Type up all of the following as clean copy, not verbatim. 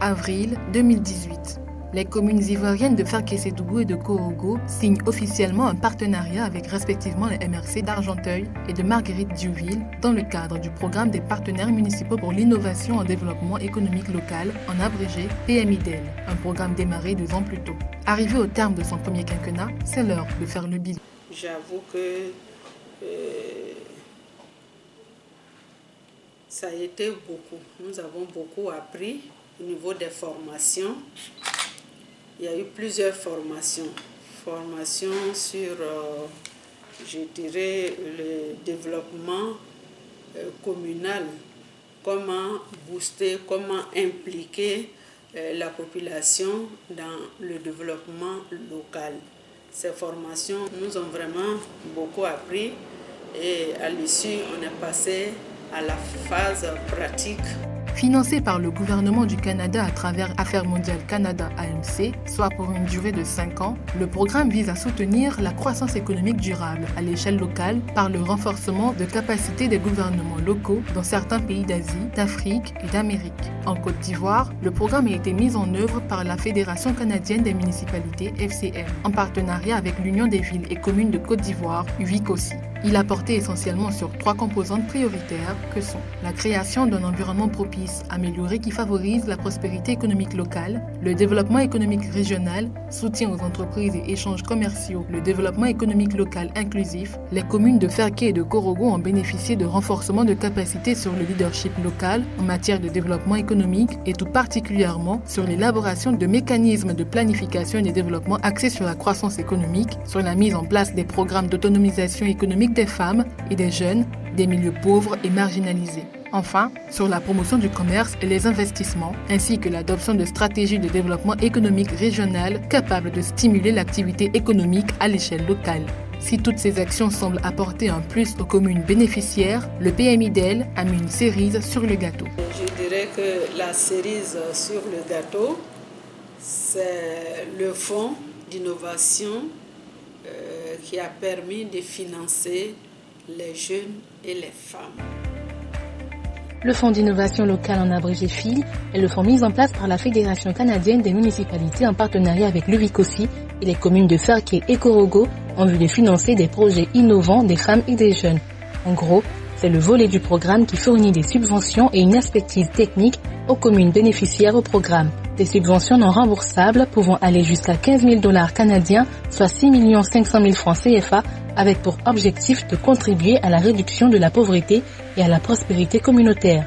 Avril 2018. Les communes ivoiriennes de Faké-Sédougou et de Korogo signent officiellement un partenariat avec respectivement les MRC d'Argenteuil et de Marguerite-Diouville dans le cadre du programme des partenaires municipaux pour l'innovation en développement économique local, en abrégé PMIDEL, un programme démarré 2 ans plus tôt. Arrivé au terme de son premier quinquennat, c'est l'heure de faire le bilan. J'avoue que ça a été beaucoup. Nous avons beaucoup appris au niveau des formations. Il y a eu plusieurs formations. Formations sur, je dirais, le développement communal. Comment booster, comment impliquer la population dans le développement local. Ces formations nous ont vraiment beaucoup appris et à l'issue, on est passé à la phase pratique. Financé par le gouvernement du Canada à travers Affaires mondiales Canada AMC, soit pour une durée de 5 ans, le programme vise à soutenir la croissance économique durable à l'échelle locale par le renforcement de capacités des gouvernements locaux dans certains pays d'Asie, d'Afrique et d'Amérique. En Côte d'Ivoire, le programme a été mis en œuvre par la Fédération canadienne des municipalités FCM, en partenariat avec l'Union des villes et communes de Côte d'Ivoire, UVICOSI. Il a porté essentiellement sur 3 composantes prioritaires que sont la création d'un environnement propice, amélioré qui favorise la prospérité économique locale, le développement économique régional, soutien aux entreprises et échanges commerciaux, le développement économique local inclusif. Les communes de Faké et de Korogo ont bénéficié de renforcement de capacités sur le leadership local en matière de développement économique et tout particulièrement sur l'élaboration de mécanismes de planification et de développement axés sur la croissance économique, sur la mise en place des programmes d'autonomisation économique des femmes et des jeunes, des milieux pauvres et marginalisés. Enfin, sur la promotion du commerce et les investissements, ainsi que l'adoption de stratégies de développement économique régional capables de stimuler l'activité économique à l'échelle locale. Si toutes ces actions semblent apporter un plus aux communes bénéficiaires, le PMIDEL a mis une cerise sur le gâteau. Je dirais que la cerise sur le gâteau, c'est le fonds d'innovation qui a permis de financer les jeunes et les femmes. Le Fonds d'innovation locale en abrégé FIL est le fonds mis en place par la Fédération canadienne des municipalités en partenariat avec l'UVICOSI et les communes de Faké et Korogo en vue de financer des projets innovants des femmes et des jeunes. En gros, c'est le volet du programme qui fournit des subventions et une expertise technique aux communes bénéficiaires au programme. Des subventions non remboursables pouvant aller jusqu'à 15 000 $ canadiens, soit 6 500 000 francs CFA, avec pour objectif de contribuer à la réduction de la pauvreté et à la prospérité communautaire.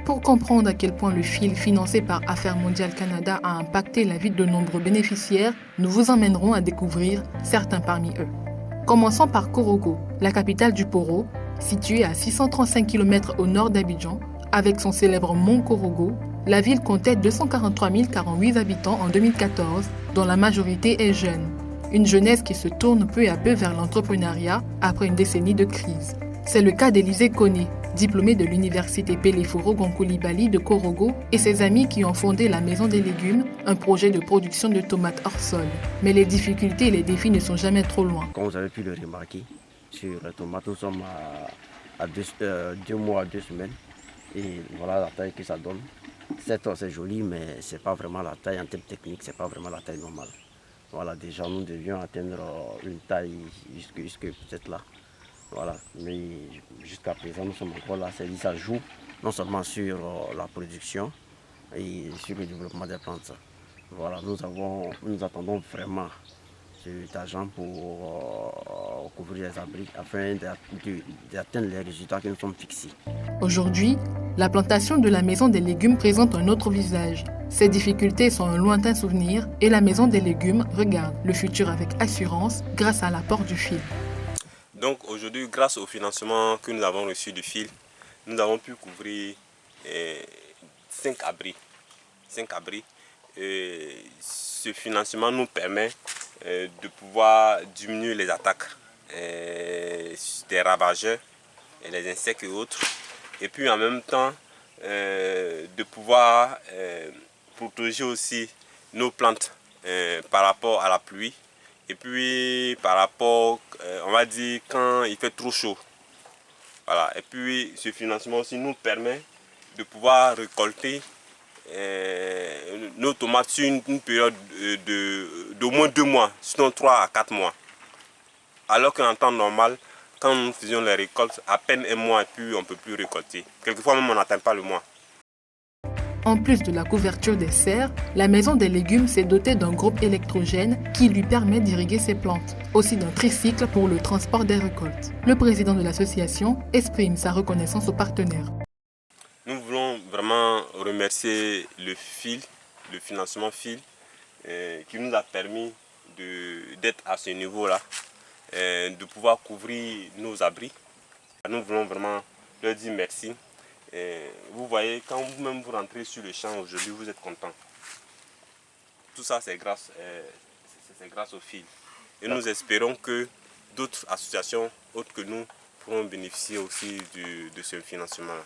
Pour comprendre à quel point le FIL financé par Affaires mondiales Canada a impacté la vie de nombreux bénéficiaires, nous vous emmènerons à découvrir certains parmi eux. Commençons par Korogo, la capitale du Poro, située à 635 km au nord d'Abidjan. Avec son célèbre mont Korogo, la ville comptait 243 048 habitants en 2014, dont la majorité est jeune. Une jeunesse qui se tourne peu à peu vers l'entrepreneuriat après une décennie de crise. C'est le cas d'Élisée Koné, diplômée de l'université Peleforo Gonkoulibaly de Korogo, et ses amis qui ont fondé la Maison des légumes, un projet de production de tomates hors sol. Mais les difficultés et les défis ne sont jamais trop loin. Comme vous avez pu le remarquer, sur les tomates, nous sommes à 2 mois, 2 semaines. Et voilà la taille que ça donne. Certes, c'est joli, mais ce n'est pas vraiment la taille en termes techniques, ce n'est pas vraiment la taille normale. Voilà, déjà, nous devions atteindre une taille jusque peut-être là. Voilà, mais jusqu'à présent, nous sommes encore là. C'est-à-dire ça joue non seulement sur la production et sur le développement des plantes. Voilà, nous attendons vraiment cet argent pour couvrir les abris afin d'atteindre les résultats que nous sommes fixés. Aujourd'hui, la plantation de la Maison des légumes présente un autre visage. Ces difficultés sont un lointain souvenir et la Maison des légumes regarde le futur avec assurance grâce à l'apport du FIL. Donc aujourd'hui, grâce au financement que nous avons reçu du FIL, nous avons pu couvrir 5 abris. 5 abris. Ce financement nous permet de pouvoir diminuer les attaques des ravageurs, et les insectes et autres. Et puis en même temps, de pouvoir protéger aussi nos plantes par rapport à la pluie. Et puis par rapport, on va dire, quand il fait trop chaud. Voilà. Et puis ce financement aussi nous permet de pouvoir récolter nos tomates sur une période d'au moins 2 mois, sinon 3 à 4 mois. Alors qu'en temps normal, quand nous faisions les récoltes, à peine 1 mois et puis on ne peut plus récolter. Quelquefois même on n'atteint pas le mois. En plus de la couverture des serres, la maison des légumes s'est dotée d'un groupe électrogène qui lui permet d'irriguer ses plantes, aussi d'un tricycle pour le transport des récoltes. Le président de l'association exprime sa reconnaissance aux partenaires. Nous voulons vraiment remercier le financement FIL, qui nous a permis d'être à ce niveau-là, de pouvoir couvrir nos abris. Nous voulons vraiment leur dire merci. Vous voyez, quand vous-même vous rentrez sur le champ aujourd'hui, vous êtes content. Tout ça, c'est grâce au FIL. Et nous espérons que d'autres associations autres que nous pourront bénéficier aussi de ce financement-là.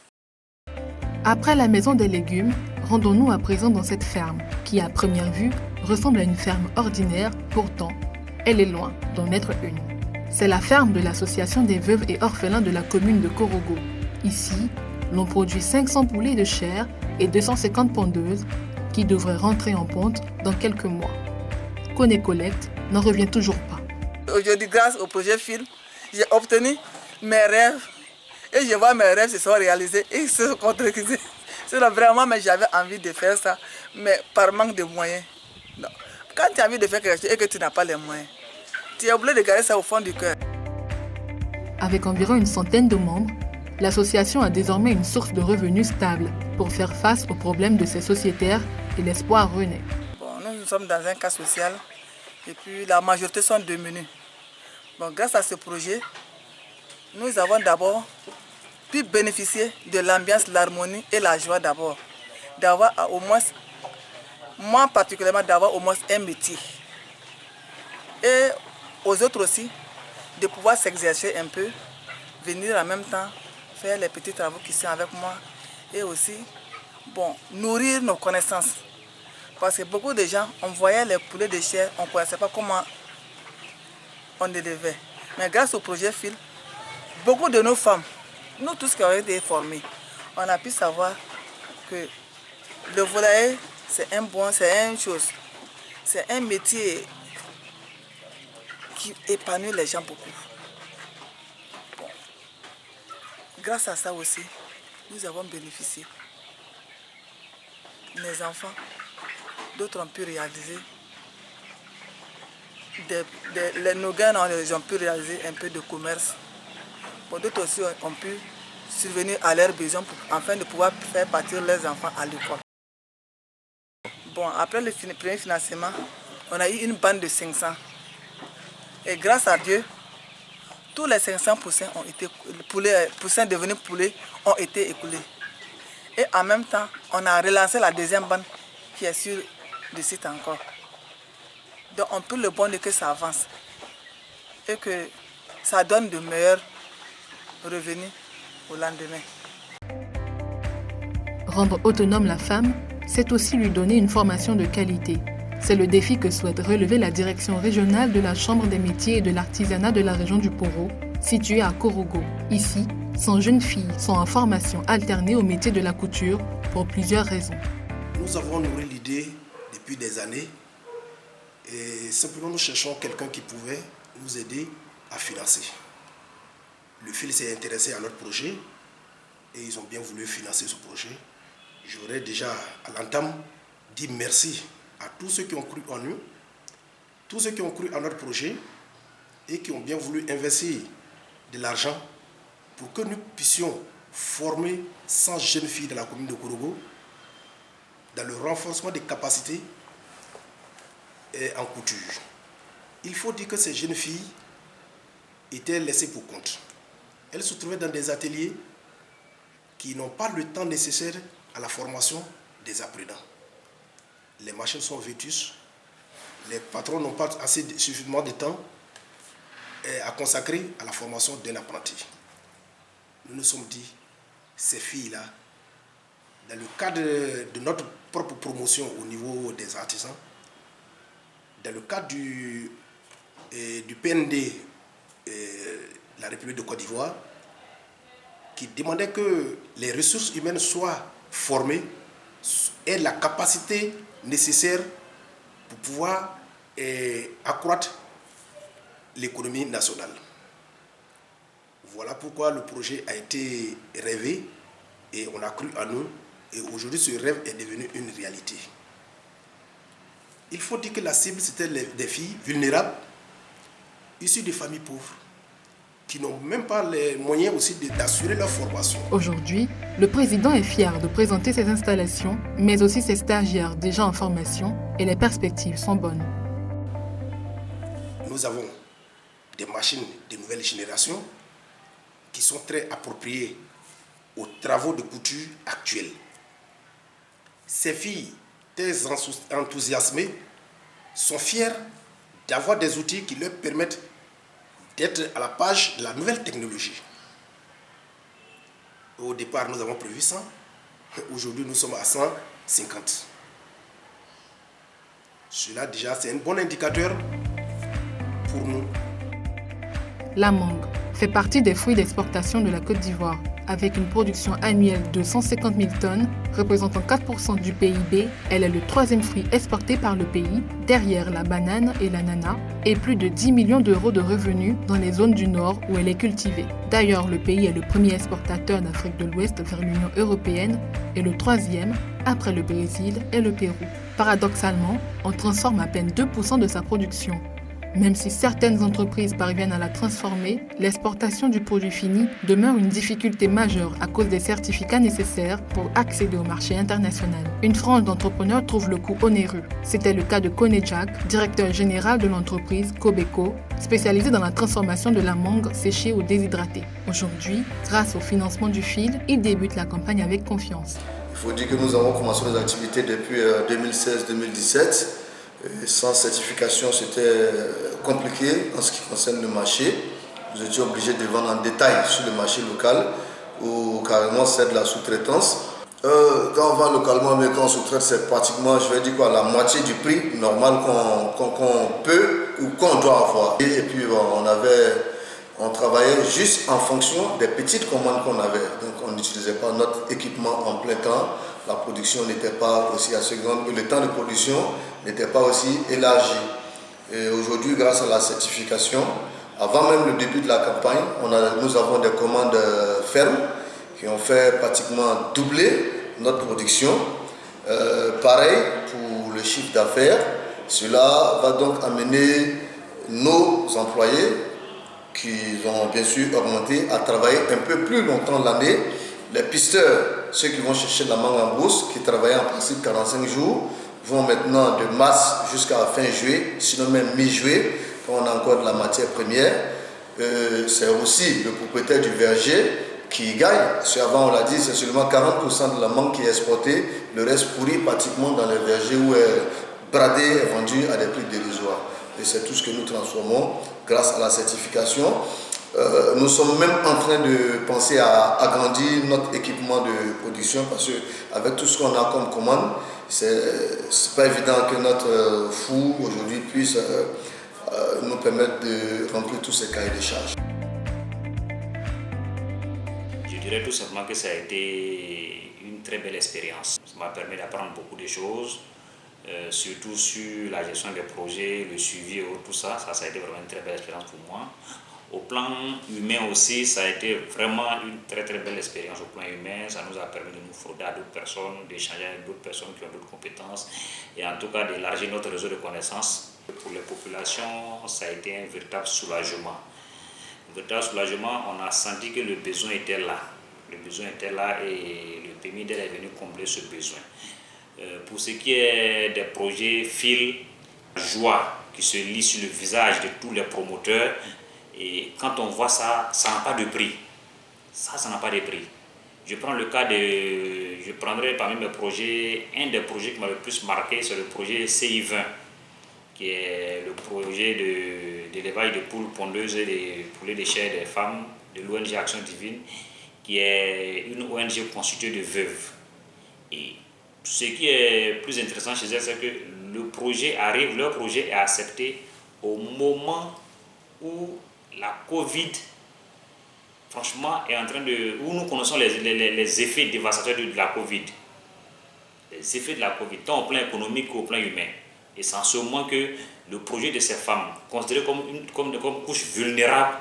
Après la maison des légumes, rendons-nous à présent dans cette ferme, qui à première vue ressemble à une ferme ordinaire, pourtant, elle est loin d'en être une. C'est la ferme de l'association des veuves et orphelins de la commune de Korogo. Ici, l'on produit 500 poulets de chair et 250 pondeuses qui devraient rentrer en ponte dans quelques mois. Kone Collecte n'en revient toujours pas. Aujourd'hui, grâce au projet FIL, j'ai obtenu mes rêves et je vois mes rêves se sont réalisés et se sont concrétisés. C'est vraiment, mais j'avais envie de faire ça, mais par manque de moyens. Non. Quand tu as envie de faire quelque chose et que tu n'as pas les moyens, tu es obligé de garder ça au fond du cœur. Avec environ une centaine de membres, l'association a désormais une source de revenus stable pour faire face aux problèmes de ses sociétaires et l'espoir renaît. Bon, nous sommes dans un cas social et puis la majorité sont démunis. Bon, grâce à ce projet, nous avons d'abord pu bénéficier de l'ambiance, l'harmonie et la joie d'abord. D'avoir au moins, moi particulièrement, d'avoir au moins un métier. Et aux autres aussi, de pouvoir s'exercer un peu, venir en même temps faire les petits travaux qui sont avec moi et aussi nourrir nos connaissances. Parce que beaucoup de gens, on voyait les poulets de chair, on ne connaissait pas comment on élevait. Mais grâce au projet FIL, beaucoup de nos femmes, nous tous qui avons été formés, on a pu savoir que le volailler, c'est une chose, c'est un métier qui épanouit les gens beaucoup. Bon. Grâce à ça aussi, nous avons bénéficié. Les enfants, d'autres ont pu réaliser. Nos gars ont pu réaliser un peu de commerce. Bon, d'autres aussi ont pu survenir à leurs besoins afin de pouvoir faire partir leurs enfants à l'école. Bon, après le premier financement, on a eu une bande de 500. Et grâce à Dieu, tous les 500 poussins devenus poulets ont été écoulés. Et en même temps, on a relancé la deuxième bande qui est sur le site encore. Donc on peut le bon de que ça avance et que ça donne de meilleurs revenus au lendemain. Rendre autonome la femme, c'est aussi lui donner une formation de qualité. C'est le défi que souhaite relever la direction régionale de la Chambre des métiers et de l'artisanat de la région du Poro, située à Korogo. Ici, 100 jeunes filles sont en formation alternée au métier de la couture pour plusieurs raisons. Nous avons nourri l'idée depuis des années et simplement nous cherchons quelqu'un qui pouvait nous aider à financer. Le FIL s'est intéressé à notre projet et ils ont bien voulu financer ce projet. J'aurais déjà à l'entame dit merci à tous ceux qui ont cru en nous, tous ceux qui ont cru en notre projet et qui ont bien voulu investir de l'argent pour que nous puissions former 100 jeunes filles de la commune de Korogo dans le renforcement des capacités en couture. Il faut dire que ces jeunes filles étaient laissées pour compte. Elles se trouvaient dans des ateliers qui n'ont pas le temps nécessaire à la formation des apprenants. Les machines sont vétustes, les patrons n'ont pas suffisamment de temps à consacrer à la formation d'un apprenti. Nous nous sommes dit, ces filles-là, dans le cadre de notre propre promotion au niveau des artisans, dans le cadre du PND, la République de Côte d'Ivoire, qui demandait que les ressources humaines soient formées ait la capacité nécessaire pour pouvoir accroître l'économie nationale. Voilà pourquoi le projet a été rêvé et on a cru en nous. Et aujourd'hui, ce rêve est devenu une réalité. Il faut dire que la cible, c'était des filles vulnérables, issues de familles pauvres, qui n'ont même pas les moyens aussi d'assurer leur formation. Aujourd'hui, le président est fier de présenter ses installations, mais aussi ses stagiaires déjà en formation, et les perspectives sont bonnes. Nous avons des machines de nouvelle génération qui sont très appropriées aux travaux de couture actuels. Ces filles, très enthousiasmées, sont fières d'avoir des outils qui leur permettent d'être à la page de la nouvelle technologie. Au départ, nous avons prévu 100. Aujourd'hui, nous sommes à 150. Cela, déjà, c'est un bon indicateur pour nous. La mangue fait partie des fruits d'exportation de la Côte d'Ivoire, avec une production annuelle de 150 000 tonnes, représentant 4% du PIB. Elle est le troisième fruit exporté par le pays, derrière la banane et l'ananas, et plus de 10 millions d'euros de revenus dans les zones du Nord où elle est cultivée. D'ailleurs, le pays est le premier exportateur d'Afrique de l'Ouest vers l'Union européenne et le troisième après le Brésil et le Pérou. Paradoxalement, on transforme à peine 2% de sa production. Même si certaines entreprises parviennent à la transformer, l'exportation du produit fini demeure une difficulté majeure à cause des certificats nécessaires pour accéder au marché international. Une frange d'entrepreneurs trouve le coût onéreux. C'était le cas de Kone Jack, directeur général de l'entreprise Cobeco, spécialisée dans la transformation de la mangue séchée ou déshydratée. Aujourd'hui, grâce au financement du FIL, il débute la campagne avec confiance. Il faut dire que nous avons commencé nos activités depuis 2016-2017. Sans certification, c'était compliqué en ce qui concerne le marché. Nous étions obligés de vendre en détail sur le marché local ou carrément c'est de la sous-traitance. Quand on vend localement, mais quand on sous-traite, c'est pratiquement, je vais dire quoi, la moitié du prix normal qu'on peut ou qu'on doit avoir. Et puis on travaillait juste en fonction des petites commandes qu'on avait. Donc on n'utilisait pas notre équipement en plein temps. La production n'était pas aussi assez grande, le temps de production n'était pas aussi élargi. Et aujourd'hui, grâce à la certification, avant même le début de la campagne, nous avons des commandes fermes qui ont fait pratiquement doubler notre production. Pareil pour le chiffre d'affaires. Cela va donc amener nos employés qui ont bien sûr augmenté à travailler un peu plus longtemps l'année. Les pisteurs, ceux qui vont chercher la mangue en brousse, qui travaillaient en principe 45 jours, vont maintenant de mars jusqu'à fin juillet, sinon même mi-juillet, quand on a encore de la matière première. C'est aussi le propriétaire du verger qui gagne. Avant, on l'a dit, c'est seulement 40% de la mangue qui est exportée, le reste pourri pratiquement dans les vergers où est bradé et vendu à des prix dérisoires. Et c'est tout ce que nous transformons grâce à la certification. Nous sommes même en train de penser à agrandir notre équipement de production parce qu'avec tout ce qu'on a comme commande, c'est pas évident que notre four aujourd'hui puisse nous permettre de remplir tous ces cahiers de charges. Je dirais tout simplement que ça a été une très belle expérience. Ça m'a permis d'apprendre beaucoup de choses, surtout sur la gestion des projets, le suivi et tout ça. Ça a été vraiment une très belle expérience pour moi. Au plan humain aussi, ça a été vraiment une très très belle expérience au plan humain. Ça nous a permis de nous frauder à d'autres personnes, d'échanger avec d'autres personnes qui ont d'autres compétences et en tout cas d'élargir notre réseau de connaissances. Pour les populations, ça a été un véritable soulagement. Un véritable soulagement, on a senti que le besoin était là. Le besoin était là et le PMIDEL est venu combler ce besoin. Pour ce qui est des projets FIL, joie qui se lit sur le visage de tous les promoteurs. Et quand on voit ça, ça n'a pas de prix. Ça n'a pas de prix. Je prendrai parmi mes projets, un des projets qui m'a le plus marqué, c'est le projet CI20, qui est le projet d'élevage de poules pondeuses et des poulets de chair des femmes de l'ONG Action Divine, qui est une ONG constituée de veuves. Et ce qui est plus intéressant chez elles, c'est que leur projet est accepté au moment où la Covid, franchement, est en train où nous connaissons les effets dévastateurs de la Covid. des effets de la Covid, tant au plan économique qu'au plan humain. Et c'est en ce moment que le projet de ces femmes, considérées comme couche vulnérable,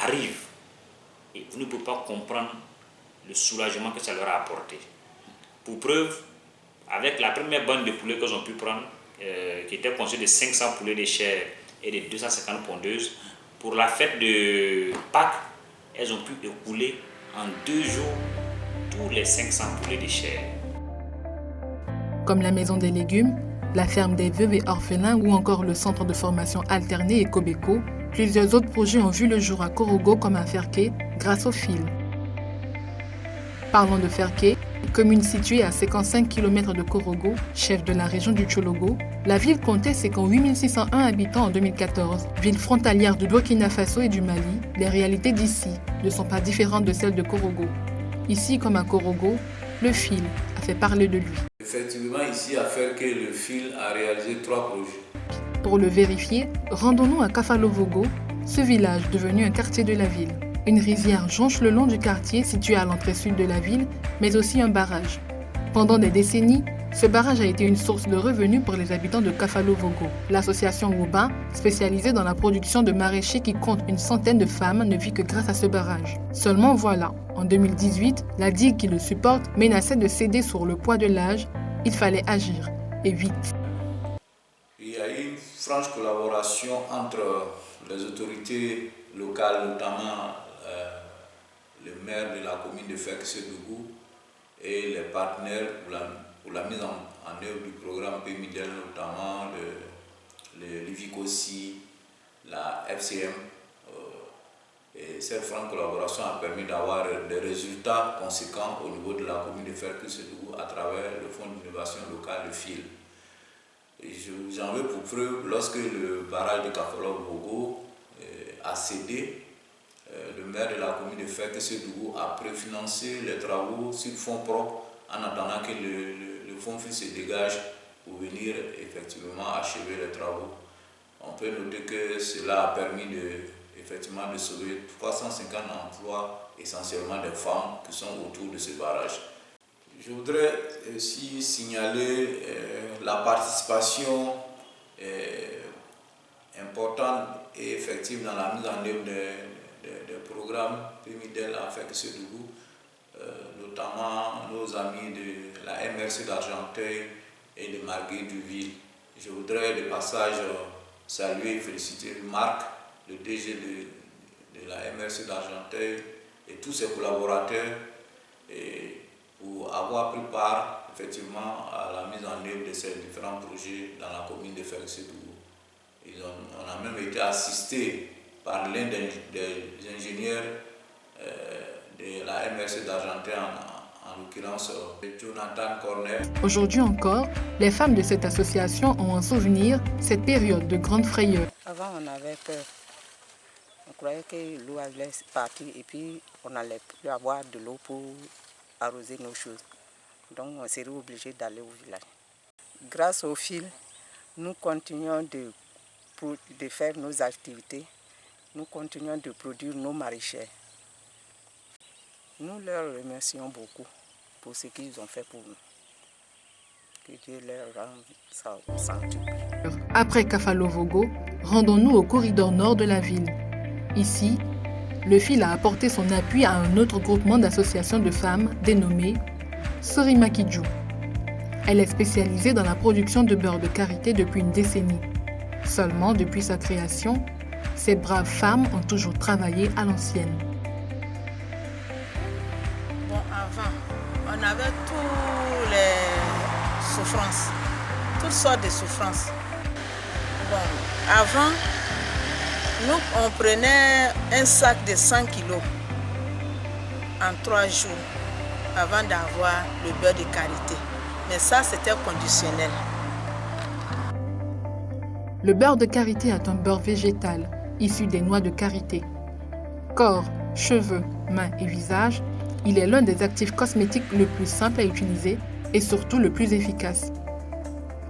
arrive. Et vous ne pouvez pas comprendre le soulagement que ça leur a apporté. Pour preuve, avec la première bande de poulets qu'elles ont pu prendre, qui était constituée de 500 poulets de chair et de 250 pondeuses, pour la fête de Pâques, elles ont pu écouler en 2 jours tous les 500 poulets de chair. Comme la maison des légumes, la ferme des veuves et orphelins ou encore le centre de formation alternée Ecobeco, plusieurs autres projets ont vu le jour à Korogo comme à Ferké grâce au fil. Parlons de Ferké, commune située à 55 km de Korogo, chef de la région du Tchologo. La ville comptait 8601 habitants en 2014. Ville frontalière du Burkina Faso et du Mali, les réalités d'ici ne sont pas différentes de celles de Korogo. Ici, comme à Korogo, le fil a fait parler de lui. Effectivement, ici à Ferké, le fil a réalisé 3 projets. Pour le vérifier, rendons-nous à Kafalovogo, ce village devenu un quartier de la ville. Une rivière jonche le long du quartier situé à l'entrée sud de la ville, mais aussi un barrage. Pendant des décennies, ce barrage a été une source de revenus pour les habitants de Kafalovogo. L'association Woba, spécialisée dans la production de maraîchers qui compte une centaine de femmes, ne vit que grâce à ce barrage. Seulement voilà, en 2018, la digue qui le supporte menaçait de céder sur le poids de l'âge. Il fallait agir, et vite. Il y a eu une franche collaboration entre les autorités locales, notamment le maire de la commune de Ferké-Sédougou et les partenaires pour la mise en œuvre du programme PMIDEL, notamment le Livicosi, la FCM. Et cette franche collaboration a permis d'avoir des résultats conséquents au niveau de la commune de Ferké-Sédougou à travers le fonds d'innovation locale, le FIL. Et j'en veux pour preuve, lorsque le barrage de Kafalovogo a cédé, le maire de la commune de Ferké-Sédougou a préfinancé les travaux sur fonds propres en attendant que le fonds FIL se dégage pour venir effectivement achever les travaux. On peut noter que cela a permis de sauver 350 emplois, essentiellement des femmes qui sont autour de ce barrage. Je voudrais aussi signaler la participation importante et effective dans la mise en œuvre des programmes PMIDEL à Ferké-Sédougou, notamment nos amis de la MRC d'Argenteuil et de Marguerite-Duville. Je voudrais de passage saluer et féliciter Marc, le DG de la MRC d'Argenteuil et tous ses collaborateurs pour avoir pris part effectivement à la mise en œuvre de ces différents projets dans la commune de Ferké-Sédougou. On a même été assisté par l'un des ingénieurs de la MRC d'Argenteuil, en l'occurrence Jonathan Corner. Aujourd'hui encore, les femmes de cette association ont en souvenir cette période de grande frayeur. Avant, on avait peur. On croyait que l'eau allait partir et puis on n'allait plus avoir de l'eau pour arroser nos choses. Donc on serait obligé d'aller au village. Grâce au fil, nous continuons de faire nos activités. Nous continuons de produire nos maraîchers. Nous leur remercions beaucoup pour ce qu'ils ont fait pour nous. Que Dieu leur rende ça au centre. Après Kafalovogo, rendons-nous au corridor nord de la ville. Ici, le fil a apporté son appui à un autre groupement d'associations de femmes dénommé Sorimakidjou. Elle est spécialisée dans la production de beurre de karité depuis une décennie. Seulement, depuis sa création, ces braves femmes ont toujours travaillé à l'ancienne. Bon, avant, on avait toutes les souffrances, toutes sortes de souffrances. Bon, avant, nous, on prenait un sac de 100 kilos en 3 jours avant d'avoir le beurre de karité. Mais ça, c'était conditionnel. Le beurre de karité est un beurre végétal issu des noix de karité. Corps, cheveux, mains et visage, il est l'un des actifs cosmétiques le plus simple à utiliser et surtout le plus efficace.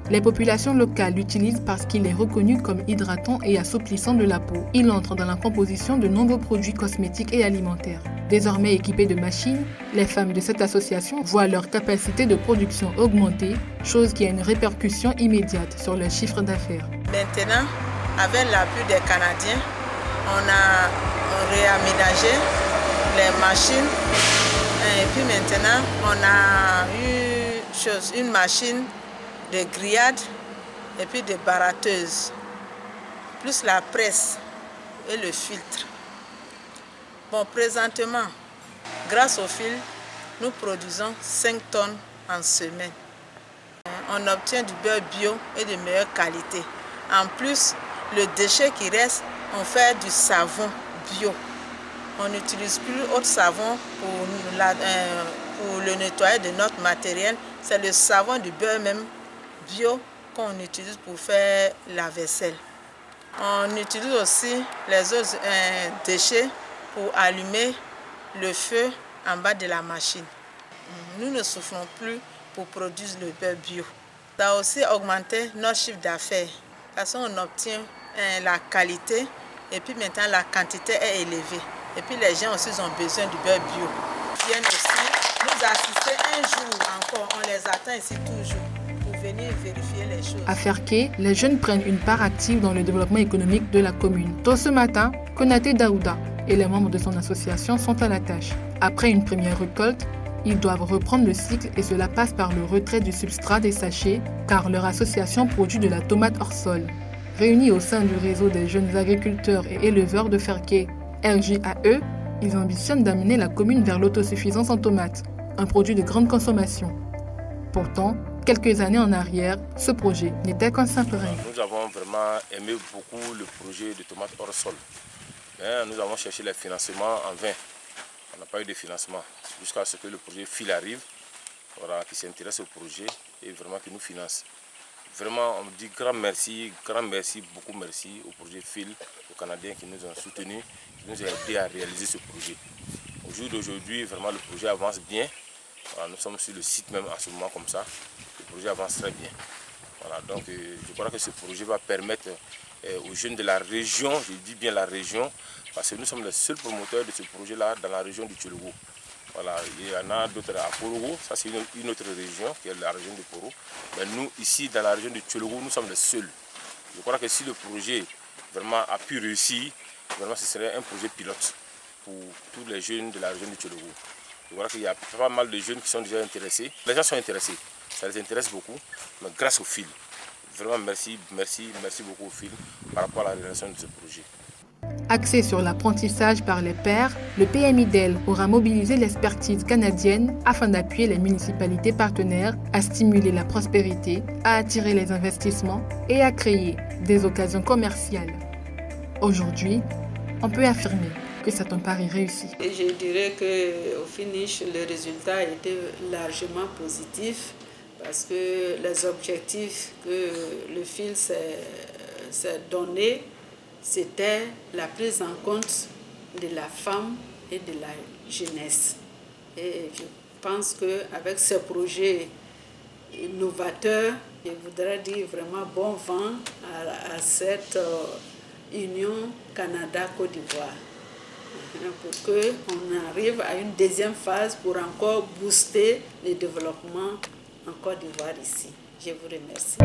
Les populations locales l'utilisent parce qu'il est reconnu comme hydratant et assouplissant de la peau. Il entre dans la composition de nombreux produits cosmétiques et alimentaires. Désormais équipées de machines, les femmes de cette association voient leur capacité de production augmenter, chose qui a une répercussion immédiate sur leur chiffre d'affaires. Maintenant, avec l'appui des Canadiens, on a réaménagé les machines et puis maintenant on a eu une machine de grillade et puis de baratteuse, plus la presse et le filtre. Bon, présentement, grâce au fil, nous produisons 5 tonnes en semaine. On obtient du beurre bio et de meilleure qualité. En plus, le déchet qui reste, on fait du savon bio. On n'utilise plus autre savon pour le nettoyage de notre matériel. C'est le savon du beurre même bio qu'on utilise pour faire la vaisselle. On utilise aussi les autres déchets pour allumer le feu en bas de la machine. Nous ne souffrons plus pour produire le beurre bio. Ça a aussi augmenté notre chiffre d'affaires parce qu'on obtient la qualité et puis maintenant la quantité est élevée. Et puis les gens aussi ont besoin du beurre bio. Ils viennent aussi nous assister un jour encore. On les attend ici toujours pour venir vérifier les choses. À Ferké, les jeunes prennent une part active dans le développement économique de la commune. Tôt ce matin, Konaté Daouda et les membres de son association sont à la tâche. Après une première récolte, ils doivent reprendre le cycle et cela passe par le retrait du substrat des sachets car leur association produit de la tomate hors sol. Réunis au sein du réseau des jeunes agriculteurs et éleveurs de Ferké, RJAE, ils ambitionnent d'amener la commune vers l'autosuffisance en tomates, un produit de grande consommation. Pourtant, quelques années en arrière, ce projet n'était qu'un simple rêve. Nous avons vraiment aimé beaucoup le projet de tomates hors sol. Mais nous avons cherché les financements en vain. On n'a pas eu de financement jusqu'à ce que le projet FIL arrive, voilà, qui s'intéresse au projet et vraiment qui nous finance. Vraiment, on dit grand merci, beaucoup merci au projet FIL, aux Canadiens qui nous ont soutenus, qui nous ont aidés à réaliser ce projet. Au jour d'aujourd'hui, vraiment le projet avance bien. Voilà, nous sommes sur le site même en ce moment comme ça. Le projet avance très bien. Voilà, donc je crois que ce projet va permettre aux jeunes de la région, je dis bien la région, parce que nous sommes les seuls promoteurs de ce projet-là dans la région du Tchologo. Voilà, il y en a d'autres à Porogo, ça c'est une autre région qui est la région de Poro. Mais nous, ici, dans la région du Tchologo, nous sommes les seuls. Je crois que si le projet vraiment a pu réussir, vraiment ce serait un projet pilote pour tous les jeunes de la région du Tchologo. Je crois qu'il y a pas mal de jeunes qui sont déjà intéressés. Les gens sont intéressés, ça les intéresse beaucoup, mais grâce au FIL. Vraiment merci beaucoup au FIL par rapport à la réalisation de ce projet. Axé sur l'apprentissage par les pairs, le PMIDEL aura mobilisé l'expertise canadienne afin d'appuyer les municipalités partenaires à stimuler la prospérité, à attirer les investissements et à créer des occasions commerciales. Aujourd'hui, on peut affirmer que c'est un pari réussi. Et je dirais qu'au finish, le résultat était largement positif parce que les objectifs que le FIL s'est donné, c'était la prise en compte de la femme et de la jeunesse. Et je pense qu'avec ce projet novateur, je voudrais dire vraiment bon vent à cette union Canada-Côte d'Ivoire. Pour qu'on arrive à une deuxième phase pour encore booster le développement en Côte d'Ivoire ici. Je vous remercie.